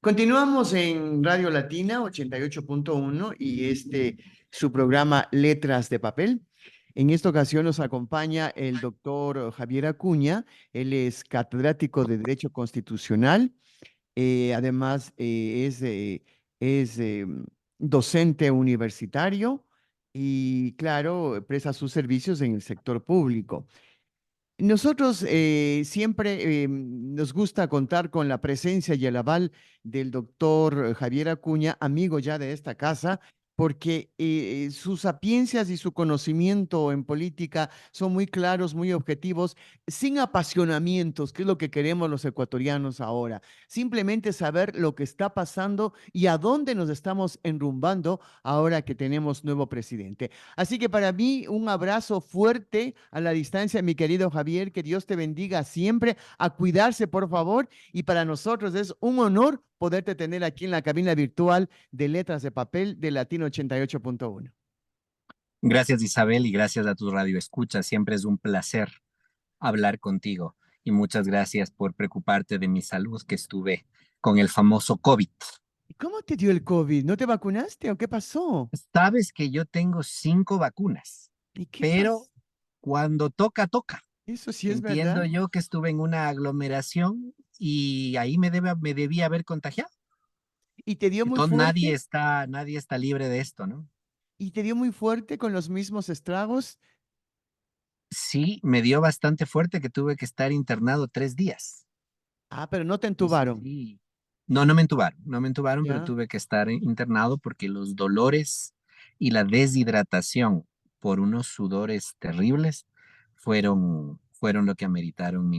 Continuamos en Radio Latina 88.1 y su programa Letras de Papel. En esta ocasión nos acompaña el doctor Javier Acuña. Él es catedrático de Derecho Constitucional. Además, es docente universitario y, claro, presta sus servicios en el sector público. Nosotros siempre nos gusta contar con la presencia y el aval del doctor Javier Acuña, amigo ya de esta casa, porque sus sapiencias y su conocimiento en política son muy claros, muy objetivos, sin apasionamientos, que es lo que queremos los ecuatorianos ahora. Simplemente saber lo que está pasando y a dónde nos estamos enrumbando ahora que tenemos nuevo presidente. Así que para mí, un abrazo fuerte a la distancia, mi querido Javier, que Dios te bendiga siempre, a cuidarse, por favor, y para nosotros es un honor poderte tener aquí en la cabina virtual de Letras de Papel de Latino 88.1. Gracias Isabel y gracias a tu radio escucha. Siempre es un placer hablar contigo y muchas gracias por preocuparte de mi salud que estuve con el famoso COVID. ¿Cómo te dio el COVID? ¿No te vacunaste o qué pasó? Sabes que yo tengo 5 vacunas, ¿Y qué pero pasó? cuando toca, toca. Eso sí es Entiendo verdad. yo que estuve en una aglomeración y ahí me debía haber contagiado. ¿Y te dio muy Entonces fuerte? nadie está libre de esto, ¿no? ¿Y te dio muy fuerte con los mismos estragos? Sí, me dio bastante fuerte que tuve que estar internado 3 días. Ah, pero no te Entonces, entubaron. sí. No me entubaron, pero Ya. tuve que estar internado porque los dolores y la deshidratación por unos sudores terribles fueron lo que ameritaron mi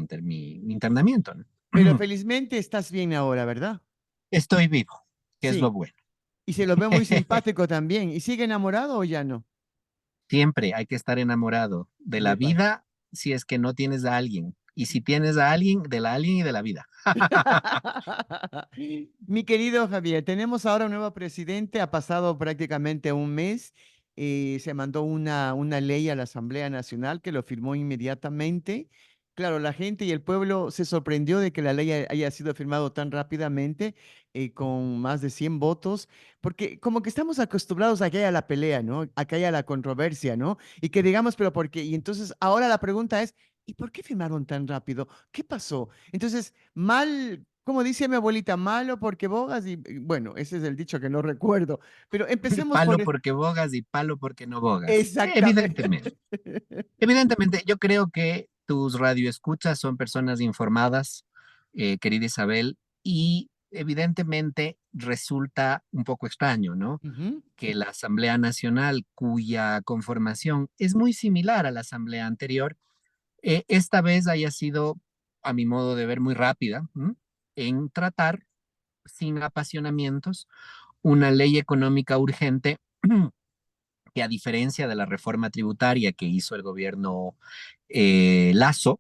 internamiento, ¿no? Pero felizmente estás bien ahora, ¿verdad? Estoy vivo, que es lo Sí. bueno. Y se lo ve muy simpático también. ¿Y sigue enamorado o ya no? Siempre hay que estar enamorado de la Me parece. vida si es que no tienes a alguien. Y si tienes a alguien, de la alguien y de la vida. Mi querido Javier, tenemos ahora un nuevo presidente, ha pasado prácticamente un mes, se mandó una ley a la Asamblea Nacional que lo firmó inmediatamente. Claro, la gente y el pueblo se sorprendió de que la ley haya sido firmado tan rápidamente, con más de 100 votos, porque como que estamos acostumbrados a que haya la pelea, ¿no? A que haya la controversia, ¿no? Y que digamos, pero ¿por qué? Y entonces ahora la pregunta es, ¿y por qué firmaron tan rápido? ¿Qué pasó? Entonces, mal, como dice mi abuelita, malo porque bogas y bueno, ese es el dicho que no recuerdo, pero empecemos Palo por porque bogas y palo porque no bogas. exactamente. Evidentemente. Evidentemente, yo creo que tus radioescuchas son personas informadas, querida Isabel, y evidentemente resulta un poco extraño, ¿no? Ujú. Que la Asamblea Nacional, cuya conformación es muy similar a la Asamblea anterior, esta vez haya sido, a mi modo de ver, muy rápida, ¿m? En tratar, sin apasionamientos, una ley económica urgente que a diferencia de la reforma tributaria que hizo el gobierno Lazo,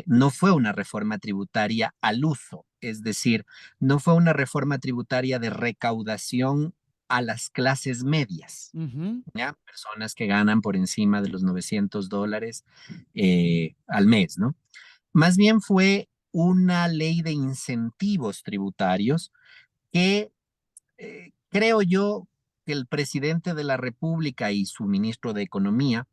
no fue una reforma tributaria al uso, es decir, no fue una reforma tributaria de recaudación a las clases medias, Ujú. ¿ya? Personas que ganan por encima de los $900 al mes, ¿no? Más bien fue una ley de incentivos tributarios que creo yo que el presidente de la República y su ministro de Economía,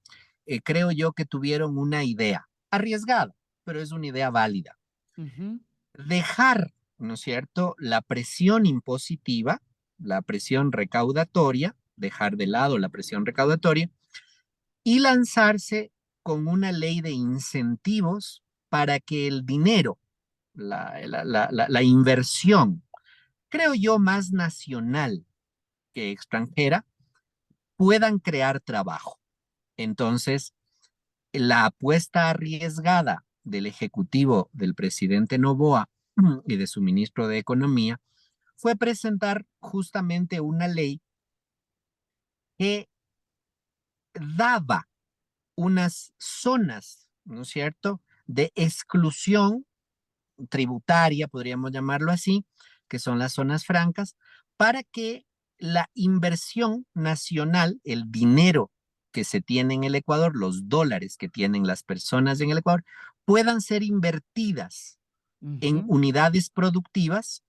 creo yo que tuvieron una idea arriesgada, pero es una idea válida. Ujú. Dejar, ¿no es cierto?, la presión impositiva, la presión recaudatoria, dejar de lado la presión recaudatoria y lanzarse con una ley de incentivos para que el dinero, la inversión, creo yo, más nacional que extranjera, puedan crear trabajo. Entonces, la apuesta arriesgada del Ejecutivo del presidente Noboa y de su ministro de Economía fue presentar justamente una ley que daba unas zonas, ¿no es cierto?, de exclusión tributaria, podríamos llamarlo así, que son las zonas francas, para que la inversión nacional, el dinero que se tiene en el Ecuador, los dólares que tienen las personas en el Ecuador, puedan ser invertidas en Ujú. unidades productivas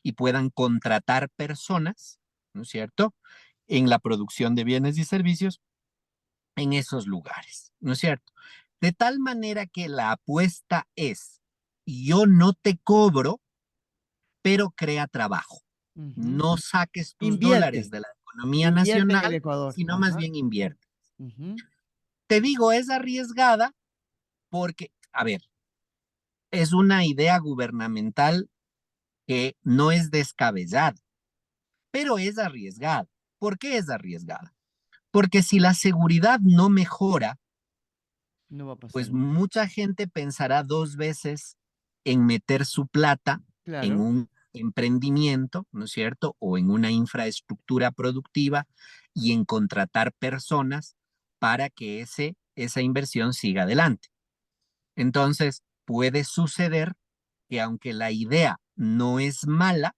y puedan contratar personas, ¿no es cierto?, en la producción de bienes y servicios en esos lugares, ¿no es cierto? De tal manera que la apuesta es, yo no te cobro, pero crea trabajo. Ujú. No saques tus dólares Invierte, de la economía invierte en el nacional, Ecuador. sino más Ajá. bien invierte. Ujú. Te digo, es arriesgada porque, a ver, es una idea gubernamental que no es descabellada, pero es arriesgada. ¿Por qué es arriesgada? Porque si la seguridad no mejora, No va a pasar pues nada. mucha gente pensará dos veces en meter su plata en Claro. un emprendimiento, ¿no es cierto? O en una infraestructura productiva y en contratar personas para que esa inversión siga adelante. Entonces, puede suceder que aunque la idea no es mala,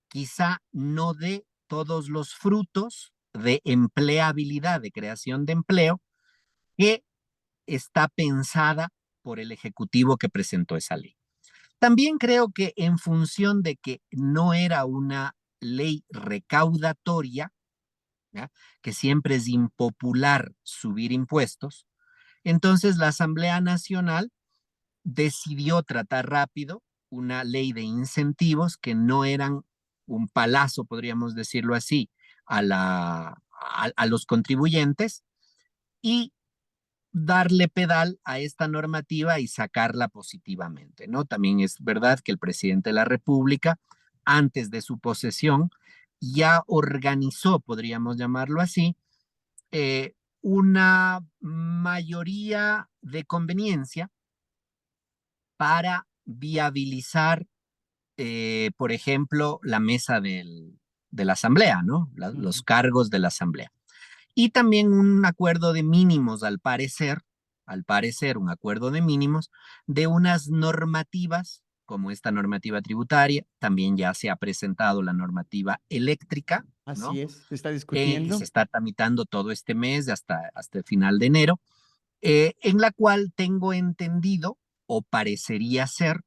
quizá no dé todos los frutos de empleabilidad, de creación de empleo, que está pensada por el Ejecutivo que presentó esa ley. También creo que en función de que no era una ley recaudatoria, ¿ya?, que siempre es impopular subir impuestos, entonces la Asamblea Nacional decidió tratar rápido una ley de incentivos que no eran un palazo, podríamos decirlo así, a los contribuyentes y darle pedal a esta normativa y sacarla positivamente, ¿no? También es verdad que el presidente de la República, antes de su posesión, ya organizó, podríamos llamarlo así, una mayoría de conveniencia para viabilizar, por ejemplo, la mesa de la Asamblea, ¿no? Los Ujú. cargos de la Asamblea. Y también un acuerdo de mínimos, al parecer, un acuerdo de mínimos de unas normativas, como esta normativa tributaria, también ya se ha presentado la normativa eléctrica, Así ¿no? es, se está Que se discutiendo. está tramitando todo este mes hasta el final de enero, en la cual tengo entendido, o parecería ser,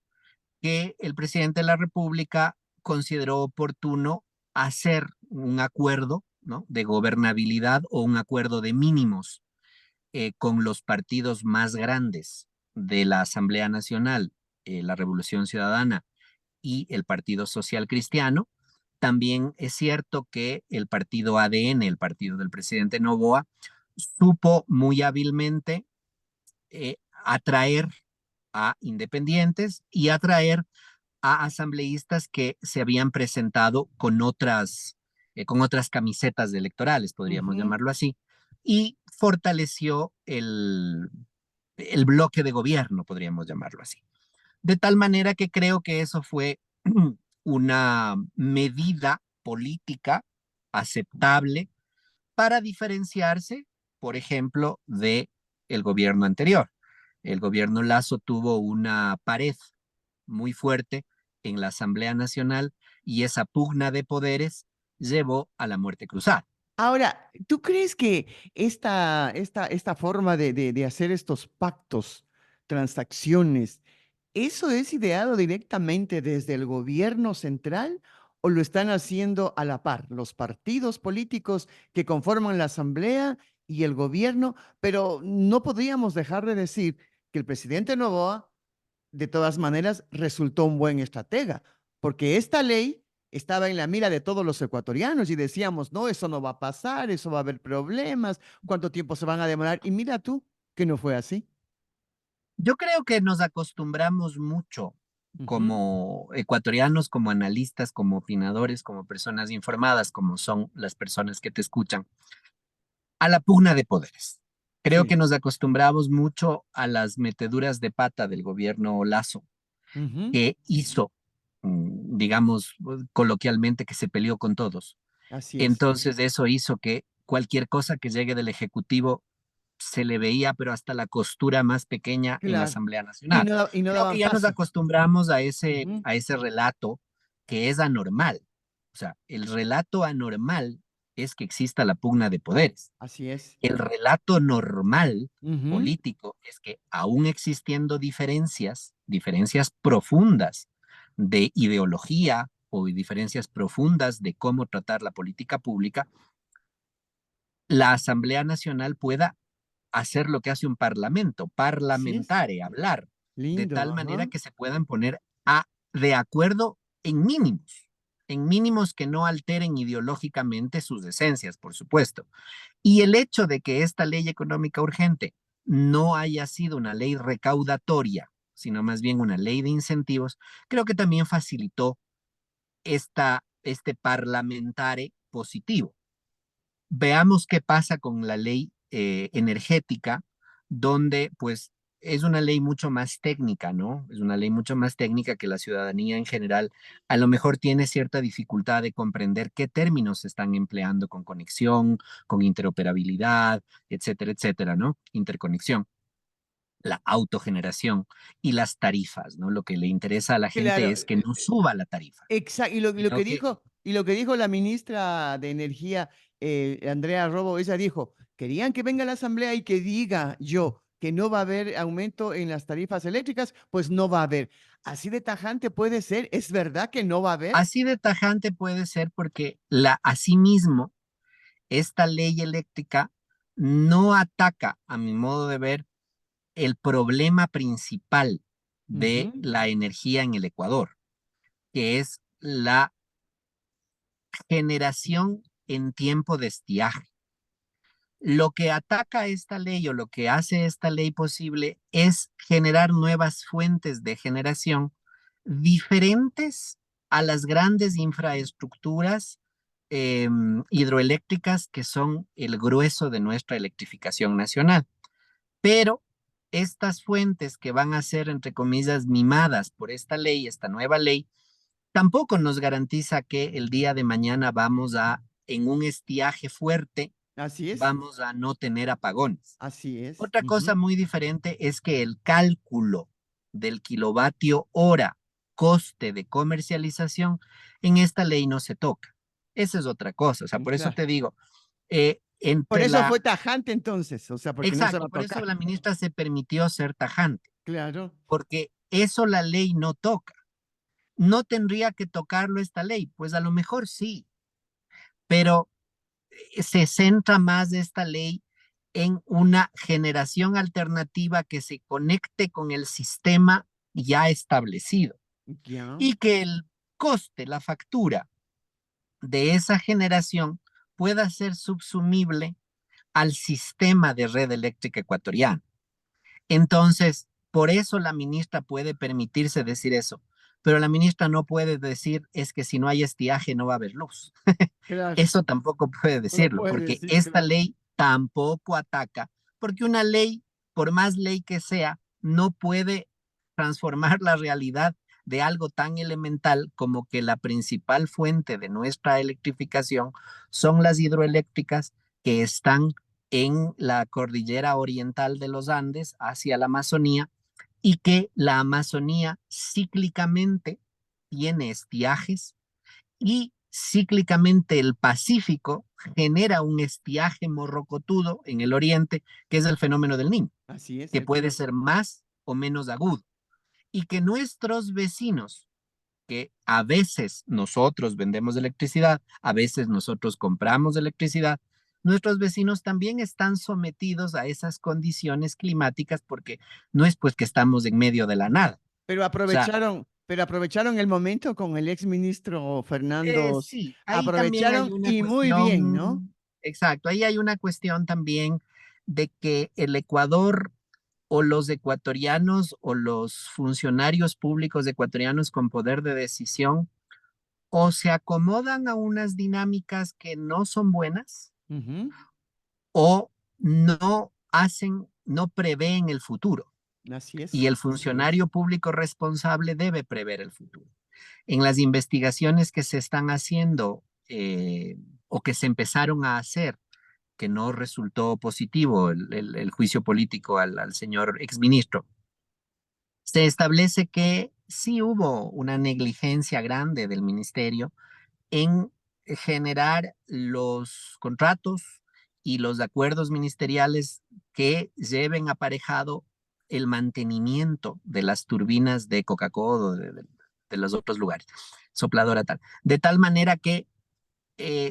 que el presidente de la República consideró oportuno hacer un acuerdo, ¿no?, de gobernabilidad o un acuerdo de mínimos con los partidos más grandes de la Asamblea Nacional, la Revolución Ciudadana y el Partido Social Cristiano. También es cierto que el partido ADN, el partido del presidente Noboa, supo muy hábilmente atraer a independientes y atraer a asambleístas que se habían presentado con otras camisetas de electorales, podríamos Ujú. llamarlo así, y fortaleció el bloque de gobierno, podríamos llamarlo así. De tal manera que creo que eso fue una medida política aceptable para diferenciarse, por ejemplo, de el gobierno anterior. El gobierno Lazo tuvo una pared muy fuerte en la Asamblea Nacional y esa pugna de poderes llevó a la muerte cruzada. Ahora, ¿tú crees que esta forma de hacer estos pactos, transacciones, eso es ideado directamente desde el gobierno central o lo están haciendo a la par los partidos políticos que conforman la asamblea y el gobierno? Pero no podríamos dejar de decir que el presidente Noboa de todas maneras, resultó un buen estratega, porque esta ley estaba en la mira de todos los ecuatorianos y decíamos, no, eso no va a pasar, eso va a haber problemas, cuánto tiempo se van a demorar. Y mira tú que no fue así. Yo creo que nos acostumbramos mucho Ujú. como ecuatorianos, como analistas, como opinadores, como personas informadas, como son las personas que te escuchan, a la pugna de poderes. Creo que Sí. nos acostumbramos mucho a las meteduras de pata del gobierno Lazo, Ujú. que hizo, digamos coloquialmente, que se peleó con todos. Así es. Entonces eso hizo que cualquier cosa que llegue del Ejecutivo se le veía, pero hasta la costura más pequeña en la Claro. Asamblea Nacional. Y no Creo que daban ya nos paso. acostumbramos Ujú. a ese relato que es anormal. O sea, el relato anormal es que exista la pugna de poderes. Así es. El relato normal Ujú. político es que aún existiendo diferencias profundas de ideología, o diferencias profundas de cómo tratar la política pública, la Asamblea Nacional pueda hacer lo que hace un parlamento, Así es. parlamentare, hablar, de Lindo, tal manera ajá. que se puedan poner de acuerdo en mínimos que no alteren ideológicamente sus esencias, por supuesto. Y el hecho de que esta ley económica urgente no haya sido una ley recaudatoria, sino más bien una ley de incentivos, creo que también facilitó este parlamentare positivo. Veamos qué pasa con la ley energética, donde pues es una ley mucho más técnica, ¿no? Es una ley mucho más técnica que la ciudadanía en general a lo mejor tiene cierta dificultad de comprender qué términos se están empleando con conexión, con interoperabilidad, etcétera, ¿no? Interconexión, la autogeneración y las tarifas, ¿no? Lo que le interesa a la gente Claro, es que no suba la tarifa, exacto. Y lo sino que que dijo, la ministra de Energía, Andrea Robo, ella dijo, querían que venga la asamblea y que diga yo que no va a haber aumento en las tarifas eléctricas, pues no va a haber. Así de tajante puede ser, ¿es verdad que no va a haber? así de tajante puede ser porque asimismo esta ley eléctrica no ataca, a mi modo de ver, el problema principal de Ujú. la energía en el Ecuador, que es la generación en tiempo de estiaje. Lo que ataca esta ley o lo que hace esta ley posible es generar nuevas fuentes de generación diferentes a las grandes infraestructuras hidroeléctricas que son el grueso de nuestra electrificación nacional. Pero estas fuentes que van a ser, entre comillas, mimadas por esta ley, esta nueva ley, tampoco nos garantiza que el día de mañana en un estiaje fuerte, Así es, vamos a no tener apagones. así es. Otra cosa Ujú. muy diferente es que el cálculo del kilovatio hora coste de comercialización en esta ley no se toca. Esa es otra cosa. O sea, por eso Claro. te digo, Por entre eso la... fue tajante entonces, o sea, porque no se va Exacto, a por eso tocar. la ministra se permitió ser tajante, Claro, porque eso la ley no toca. ¿No tendría que tocarlo esta ley? Pues a lo mejor sí, pero se centra más esta ley en una generación alternativa que se conecte con el sistema ya establecido ya, y que el coste, la factura de esa generación pueda ser subsumible al sistema de red eléctrica ecuatoriana. Entonces, por eso la ministra puede permitirse decir eso, pero la ministra no puede decir es que si no hay estiaje no va a haber luz. claro. Eso tampoco puede No lo decirlo, puede porque decir, esta claro. ley tampoco ataca, porque una ley, por más ley que sea, no puede transformar la realidad de algo tan elemental como que la principal fuente de nuestra electrificación son las hidroeléctricas que están en la cordillera oriental de los Andes hacia la Amazonía y que la Amazonía cíclicamente tiene estiajes y cíclicamente el Pacífico genera un estiaje morrocotudo en el oriente, que es el fenómeno del Niño, Así es, que puede ser más o menos agudo, y que nuestros vecinos, que a veces nosotros vendemos electricidad, a veces nosotros compramos electricidad, nuestros vecinos también están sometidos a esas condiciones climáticas porque no es pues que estamos en medio de la nada. O sea, pero aprovecharon el momento con el ex ministro Fernando, sí, ahí también hay aprovecharon una y muy bien, ¿no? cuestión, exacto, ahí hay una cuestión también de que el Ecuador o los ecuatorianos o los funcionarios públicos ecuatorianos con poder de decisión o se acomodan a unas dinámicas que no son buenas Ujú. o no prevén el futuro. Así Y es, el así es. funcionario público responsable debe prever el futuro. En las investigaciones que se están haciendo o que se empezaron a hacer, que no resultó positivo el juicio político al señor exministro, se establece que sí hubo una negligencia grande del ministerio en generar los contratos y los acuerdos ministeriales que lleven aparejado el mantenimiento de las turbinas de Coca-Cola, de los otros lugares, sopladora tal. De tal manera que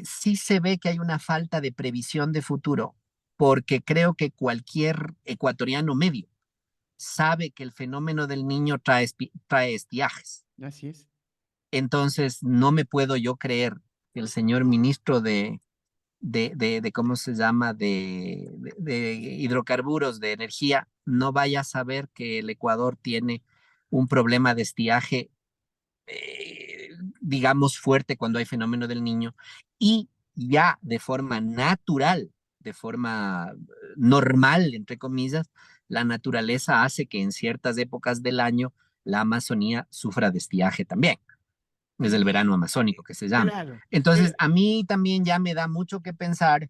sí se ve que hay una falta de previsión de futuro, porque creo que cualquier ecuatoriano medio sabe que el fenómeno del niño trae estiajes. Así es. Entonces, no me puedo yo creer que el señor ministro de ¿cómo se llama?, de hidrocarburos, de energía, no vaya a saber que el Ecuador tiene un problema de estiaje, digamos, fuerte cuando hay fenómeno del niño, y ya de forma natural, de forma normal, entre comillas, la naturaleza hace que en ciertas épocas del año la Amazonía sufra de estiaje también. Es el Y verano amazónico que se llama. claro, pero Entonces, a mí también ya me da mucho que pensar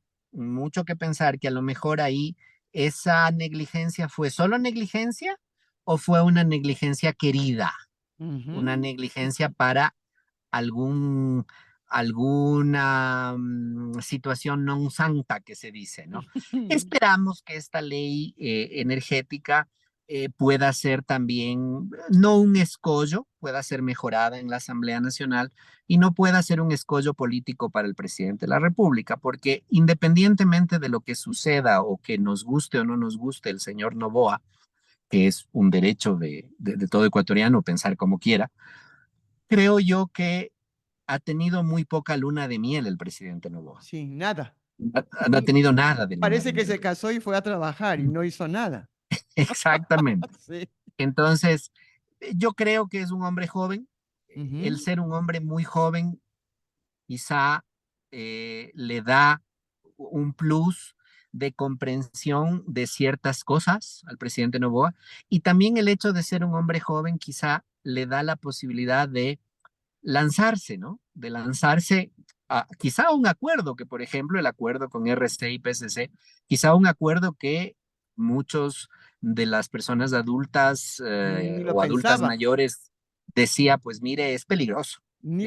que a lo mejor ahí esa negligencia fue solo negligencia o fue una negligencia querida, una ujú. negligencia para algún, alguna situación non santa que se dice, ¿no? Esperamos que esta ley energética pueda ser también, no un escollo, pueda ser mejorada en la Asamblea Nacional y no pueda ser un escollo político para el presidente de la República, porque independientemente de lo que suceda o que nos guste o no nos guste el señor Noboa, que es un derecho de todo ecuatoriano pensar como quiera, creo yo que ha tenido muy poca luna de miel el presidente Noboa. Sí, nada. No ha tenido nada de luna de Parece que miel. se casó y fue a trabajar y no hizo nada. Exactamente. Sí. Entonces, yo creo que es un hombre joven. El Ujú. ser un hombre muy joven quizá le da un plus de comprensión de ciertas cosas al presidente Noboa y también el hecho de ser un hombre joven quizá le da la posibilidad de lanzarse, ¿no? De lanzarse a quizá un acuerdo, que por ejemplo el acuerdo con RC y PSC, quizá un acuerdo que muchos de las personas adultas Ni lo o adultas pensaba, mayores decía, pues mire, ni es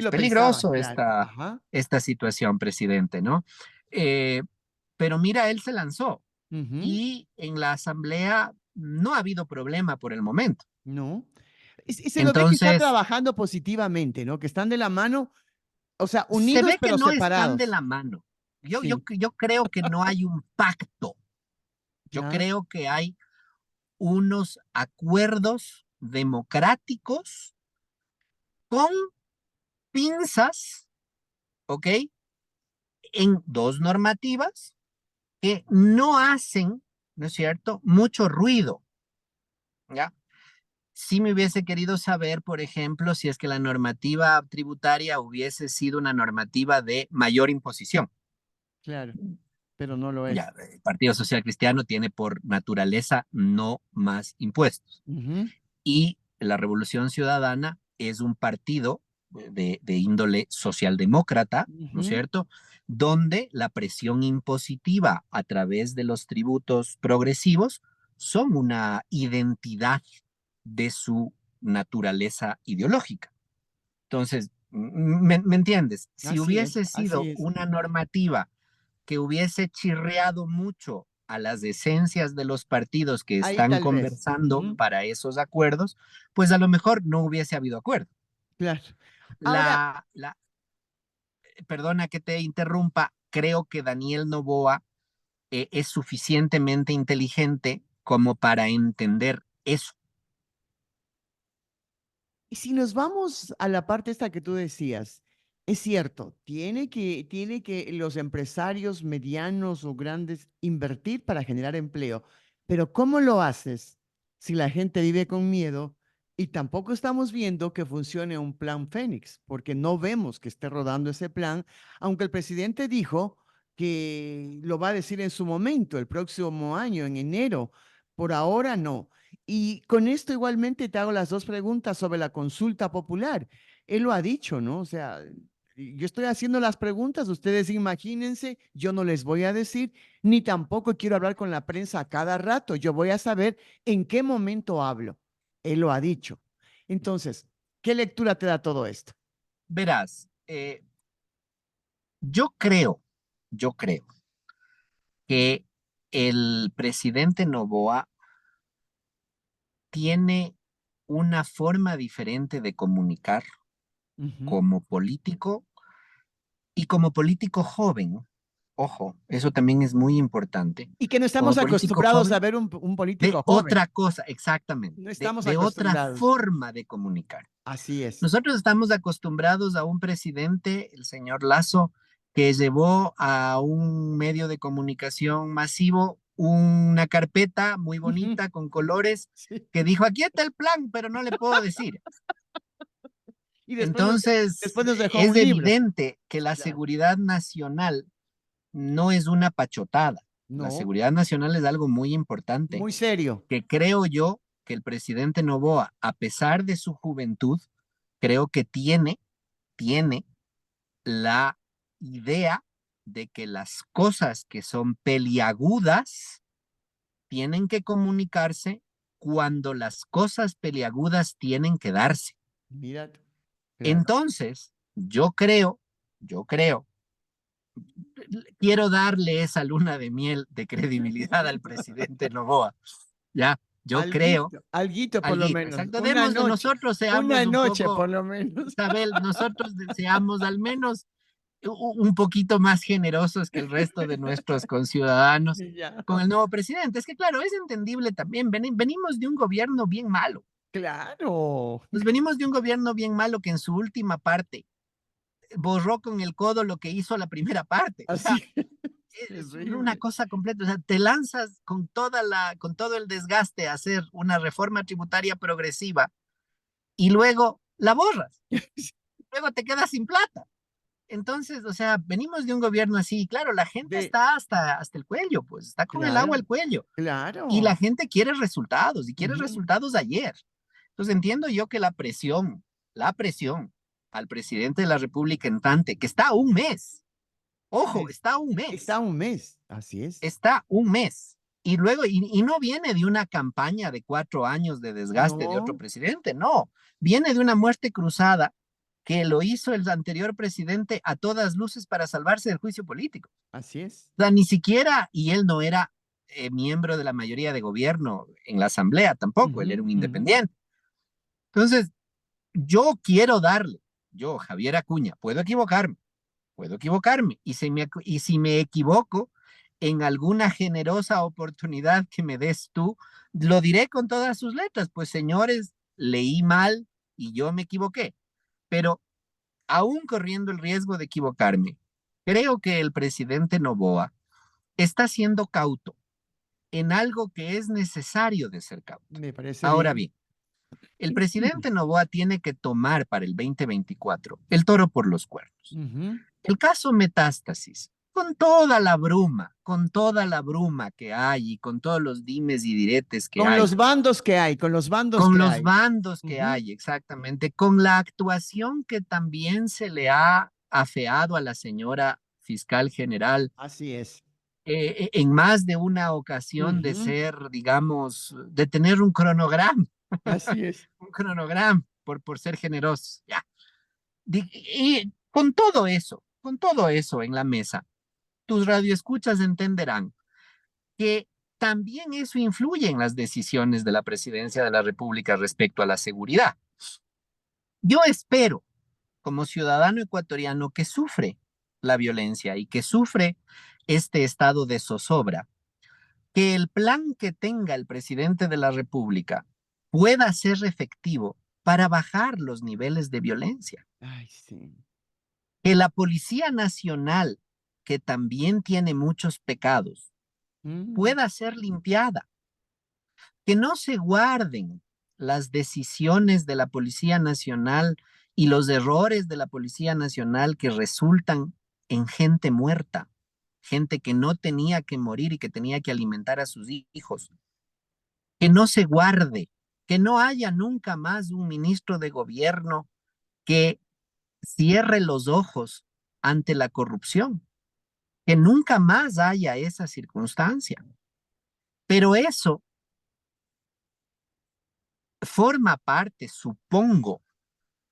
lo pensaba, peligroso claro. Ajá. esta situación, presidente, ¿no? Eh, pero mira, él se lanzó Ujú. y en la asamblea no ha habido problema por el momento. No. Y se lo ve que está Entonces, trabajando positivamente, ¿no? Que están de la mano, o sea, se unidos ve que pero no están de separados. la mano. Sí, Yo creo que no hay un pacto. Yo ya. creo que hay unos acuerdos democráticos con pinzas, ¿ok? En dos normativas que no hacen, ¿no es cierto?, mucho ruido, ¿ya? Si me hubiese querido saber, por ejemplo, si es que la normativa tributaria hubiese sido una normativa de mayor imposición. Claro, pero no lo es. Ya, el Partido Social Cristiano tiene por naturaleza no más impuestos. Ujú, Y la Revolución Ciudadana es un partido de índole socialdemócrata, ¿no es ujú. cierto? Donde la presión impositiva a través de los tributos progresivos son una identidad de su naturaleza ideológica. Entonces, ¿me entiendes? Si Así es, hubiese así sido es. una normativa que hubiese chirriado mucho a las esencias de los partidos que Ahí están tal vez. conversando Ujú, para esos acuerdos, pues a lo mejor no hubiese habido acuerdo. claro. Ahora, La, perdona que te interrumpa, creo que Daniel Noboa es suficientemente inteligente como para entender eso. y si nos vamos a la parte esta que tú decías, es cierto, tiene que los empresarios medianos o grandes invertir para generar empleo, pero ¿cómo lo haces si la gente vive con miedo y tampoco estamos viendo que funcione un plan Fénix? Porque no vemos que esté rodando ese plan, aunque el presidente dijo que lo va a decir en su momento, el próximo año, en enero. Por ahora no. Y con esto igualmente te hago las dos preguntas sobre la consulta popular. Él lo ha dicho, ¿no? O sea, yo estoy haciendo las preguntas, ustedes imagínense, yo no les voy a decir, ni tampoco quiero hablar con la prensa a cada rato, yo voy a saber en qué momento hablo. Él lo ha dicho. Entonces, ¿qué lectura te da todo esto? Verás, yo creo que el presidente Noboa tiene una forma diferente de comunicar Ujú. como político y como político joven. Ojo, eso también es muy importante. Y que no Como estamos político acostumbrados a joven, ver un de político joven. otra cosa, exactamente, No estamos de otra acostumbrados. forma de comunicar. Así es. Nosotros estamos acostumbrados a un presidente, el señor Lazo, que llevó a un medio de comunicación masivo una carpeta muy Ujú. bonita con colores Sí. que dijo, aquí está el plan, pero no le puedo decir. Y Entonces, después nos dejó es un libro. evidente que la Claro. seguridad nacional no es una pachotada. La No, seguridad nacional es algo muy importante, muy serio. que creo yo que el presidente Noboa, a pesar de su juventud, creo que tiene la idea de que las cosas que son peliagudas tienen que comunicarse cuando las cosas peliagudas tienen que darse. Mira, claro. Entonces, yo creo, quiero darle esa luna de miel de credibilidad al presidente Novoa. Ya, yo creo, Alguito por lo alguito, menos. exacto, démosle, nosotros Una seamos un noche poco, por lo menos. Isabel, nosotros seamos al menos un poquito más generosos que el resto de nuestros conciudadanos Y ya. con el nuevo presidente. Es que, claro, es entendible también. Venimos de un gobierno bien malo. Claro. Nos venimos de un gobierno bien malo que en su última parte borró con el codo lo que hizo la primera parte. O sea, Así es es una terrible. cosa completa. O sea, te lanzas con todo el desgaste a hacer una reforma tributaria progresiva y luego la borras. Luego te quedas sin plata. Entonces, o sea, venimos de un gobierno así, claro, la gente De, está hasta el cuello, pues está con el agua claro, al cuello y la claro. gente quiere resultados y quiere Ujú. resultados ayer. Entonces entiendo yo que la presión al presidente de la República entrante, que está a un mes, ojo, Es- está a un Está mes, un mes. Así es. está un mes. Y luego, y no viene de una campaña de 4 años de desgaste de otro No, presidente, no, viene de una muerte cruzada que lo hizo el anterior presidente a todas luces para salvarse del juicio político. así es. O sea, ni siquiera, y él no era miembro de la mayoría de gobierno en la asamblea tampoco, él Ujú, era un ujú. independiente. Entonces, yo quiero darle, yo, Javier Acuña, puedo equivocarme, y si me equivoco en alguna generosa oportunidad que me des tú, lo diré con todas sus letras, pues señores, leí mal y yo me equivoqué, pero aún corriendo el riesgo de equivocarme, creo que el presidente Noboa está siendo cauto en algo que es necesario de ser cauto. Me parece Ahora bien. bien, el presidente Noboa tiene que tomar para el 2024 el toro por los cuernos. Ujú. El caso Metástasis, con toda la bruma que hay y con todos los dimes y diretes que Con hay, los bandos que hay, con los bandos con que los hay. bandos que Ujú. hay, exactamente, con la actuación que también se le ha afeado a la señora fiscal general Así es. en más de una ocasión de Ujú. ser, digamos, de tener Así es. un cronograma por ser generosos, ya. Y con todo eso en la mesa, tus radioescuchas entenderán que también eso influye en las decisiones de la presidencia de la República respecto a la seguridad. Yo espero, como ciudadano ecuatoriano que sufre la violencia y que sufre este estado de zozobra, que el plan que tenga el presidente de la República pueda ser efectivo para bajar los niveles de violencia, Ay, sí. que la Policía Nacional, que también tiene muchos pecados, Mm. pueda ser limpiada, que no se guarden las decisiones de la Policía Nacional y los errores de la Policía Nacional que resultan en gente muerta, gente que no tenía que morir y que tenía que alimentar a sus hijos, que no se guarde, que no haya nunca más un ministro de gobierno que cierre los ojos ante la corrupción, que nunca más haya esa circunstancia. Pero eso forma parte, supongo,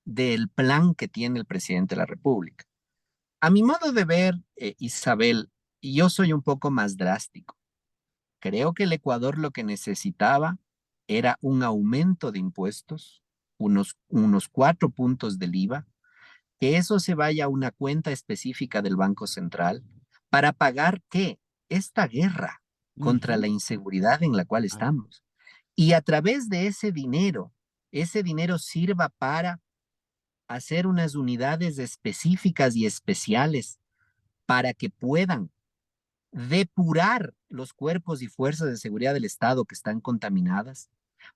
del plan que tiene el presidente de la República. A mi modo de ver, Isabel, y yo soy un poco más drástico. Creo que el Ecuador lo que necesitaba era un aumento de impuestos, unos 4 puntos del IVA, que eso se vaya a una cuenta específica del Banco Central para pagar ¿qué? Esta guerra contra Ujú. la inseguridad en la cual Ah, estamos. Y a través de ese dinero sirva para hacer unas unidades específicas y especiales para que puedan depurar los cuerpos y fuerzas de seguridad del Estado que están contaminadas,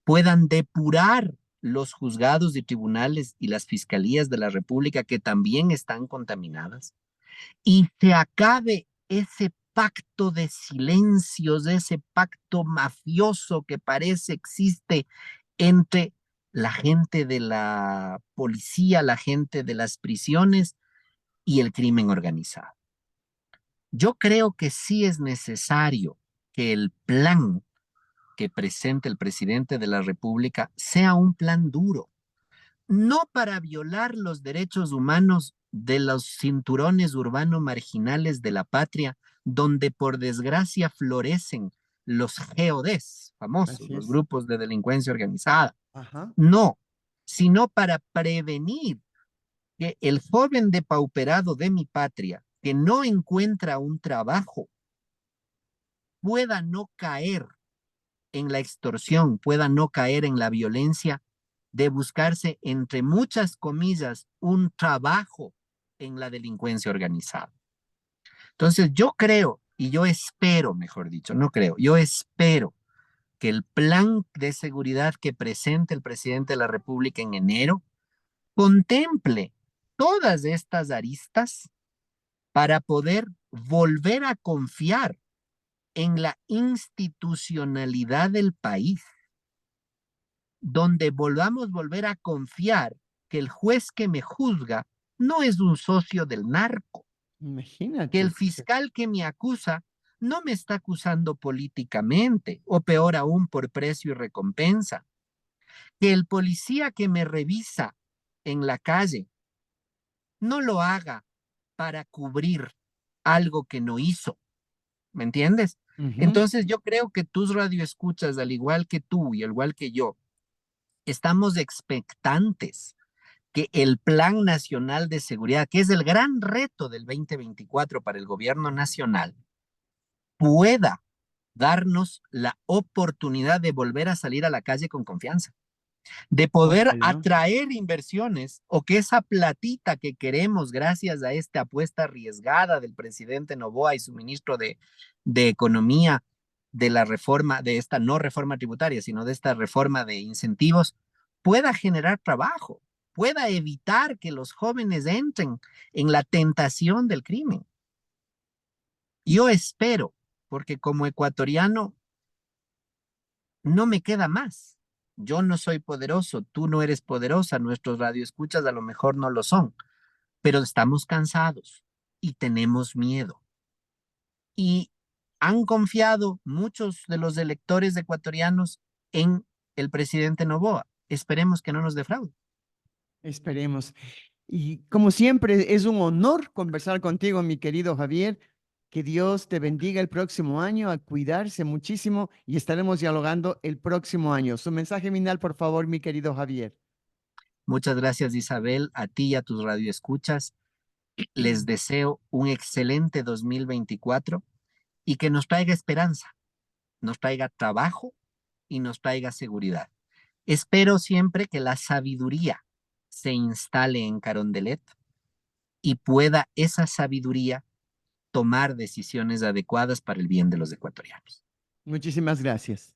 puedan depurar los juzgados y tribunales y las fiscalías de la República que también están contaminadas, y se acabe ese pacto de silencios, ese pacto mafioso que parece existe entre la gente de la policía, la gente de las prisiones y el crimen organizado. Yo creo que sí es necesario que el plan que presente el presidente de la República sea un plan duro, no para violar los derechos humanos de los cinturones urbanos marginales de la patria, donde por desgracia florecen los GODs, famosos, así los es. grupos de delincuencia organizada. Ajá. No, sino para prevenir que el joven depauperado de mi patria, que no encuentra un trabajo, pueda no caer en la extorsión, pueda no caer en la violencia de buscarse, entre muchas comillas, un trabajo en la delincuencia organizada. Entonces, yo creo, y yo espero, mejor dicho, no creo, yo espero que el plan de seguridad que presente el presidente de la República en enero contemple todas estas aristas para poder volver a confiar en la institucionalidad del país, donde volver a confiar que el juez que me juzga no es un socio del narco, que el Imagínate. fiscal que me acusa no me está acusando políticamente, o peor aún por precio y recompensa, que el policía que me revisa en la calle no lo haga para cubrir algo que no hizo, ¿me entiendes? Ujú. Entonces yo creo que tus radioescuchas, al igual que tú y al igual que yo, estamos expectantes que el Plan Nacional de Seguridad, que es el gran reto del 2024 para el gobierno nacional, pueda darnos la oportunidad de volver a salir a la calle con confianza, de poder Ojalá. atraer inversiones, o que esa platita que queremos gracias a esta apuesta arriesgada del presidente Noboa y su ministro de Economía, de la reforma, de esta no reforma tributaria, sino de esta reforma de incentivos, pueda generar trabajo, pueda evitar que los jóvenes entren en la tentación del crimen. Yo espero, porque como ecuatoriano no me queda más. Yo no soy poderoso, tú no eres poderosa, nuestros radioescuchas a lo mejor no lo son, pero estamos cansados y tenemos miedo. Y han confiado muchos de los electores ecuatorianos en el presidente Noboa. Esperemos que no nos defraude. Esperemos. Y como siempre, es un honor conversar contigo, mi querido Javier. Que Dios te bendiga el próximo año, a cuidarse muchísimo y estaremos dialogando el próximo año. Su mensaje final, por favor, mi querido Javier. Muchas gracias, Isabel, a ti y a tus radioescuchas. Les deseo un excelente 2024 y que nos traiga esperanza, nos traiga trabajo y nos traiga seguridad. Espero siempre que la sabiduría se instale en Carondelet y pueda esa sabiduría tomar decisiones adecuadas para el bien de los ecuatorianos. Muchísimas gracias.